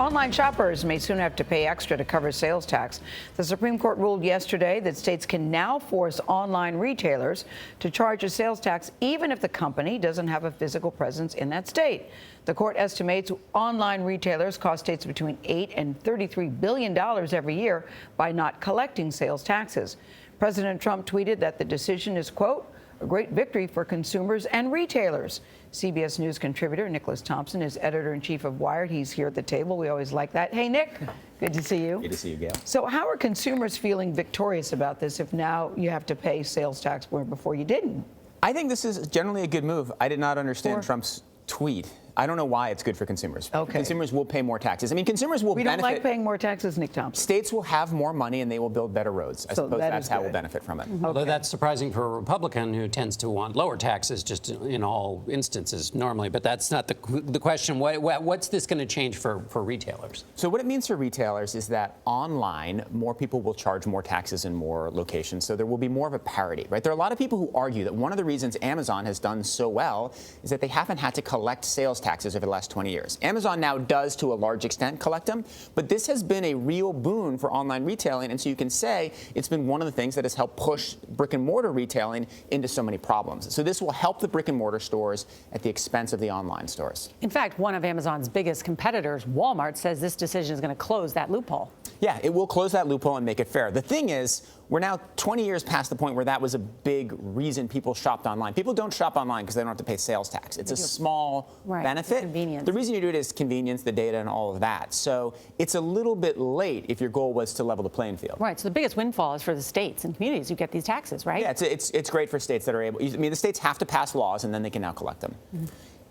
Online shoppers may soon have to pay extra to cover sales tax. The Supreme Court ruled yesterday that states can now force online retailers to charge a sales tax even if the company doesn't have a physical presence in that state. The court estimates online retailers cost states between $8 and $33 billion every year by not collecting sales taxes. President Trump tweeted that the decision is, quote, a great victory for consumers and retailers. CBS News contributor Nicholas Thompson is editor-in-chief of Wired. He's here at the table. We always like that. Hey, Nick, good to see you. Good to see you, Gayle. So how are consumers feeling victorious about this if now you have to pay sales tax where before you didn't? I think this is generally a good move. I did not understand Trump's tweet. I don't know why it's good for consumers. Okay. Consumers will pay more taxes. I mean, consumers will benefit. We don't like paying more taxes, Nick Thompson. States will have more money and they will build better roads. I suppose that's how we'll benefit from it. Mm-hmm. Although that's surprising for a Republican who tends to want lower taxes just in all instances normally. But that's not the question. What's this going to change for retailers? So what it means for retailers is that online, more people will charge more taxes in more locations. So there will be more of a parity, right? There are a lot of people who argue that one of the reasons Amazon has done so well is that they haven't had to collect sales taxes over the last 20 years. Amazon now does, to a large extent, collect them, but this has been a real boon for online retailing, and so you can say it's been one of the things that has helped push brick-and-mortar retailing into so many problems. So this will help the brick-and-mortar stores at the expense of the online stores. In fact, one of Amazon's biggest competitors, Walmart, says this decision is going to close that loophole. Yeah, it will close that loophole and make it fair. The thing is, we're now 20 years past the point where that was a big reason people shopped online. People don't shop online because they don't have to pay sales tax. It's a small benefit. Convenience. The reason you do it is convenience, the data, and all of that. So it's a little bit late if your goal was to level the playing field. Right. So the biggest windfall is for the states and communities who get these taxes, right? Yeah, it's great for states that are able. I mean, the states have to pass laws, and then they can now collect them. Mm-hmm.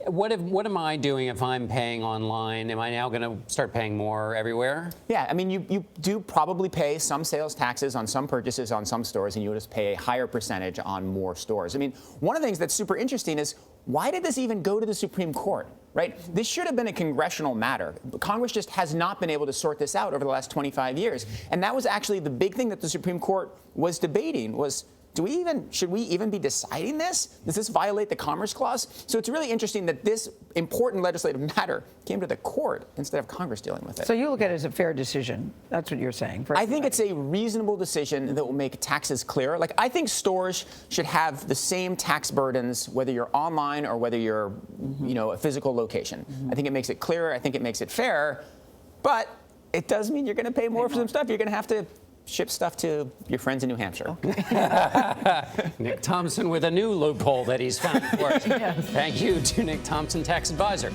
What am I doing if I'm paying online? Am I now going to start paying more everywhere? Yeah, I mean, you do probably pay some sales taxes on some purchases on some stores, and you would just pay a higher percentage on more stores. I mean, one of the things that's super interesting is why did this even go to the Supreme Court, right? This should have been a congressional matter. Congress just has not been able to sort this out over the last 25 years. And that was actually the big thing that the Supreme Court was debating was, should we even be deciding this? Does this violate the Commerce Clause? So it's really interesting that this important legislative matter came to the court instead of Congress dealing with it. So you look at it as a fair decision. That's what you're saying. I think it's a reasonable decision that will make taxes clearer. Like, I think stores should have the same tax burdens, whether you're online or whether you're, a physical location. I think it makes it clearer. I think it makes it fair. But it does mean you're going to pay more for some stuff. You're going to have to ship stuff to your friends in New Hampshire. Okay. Nick Thompson with a new loophole that he's found for us. Yes. Thank you to Nick Thompson, tax advisor.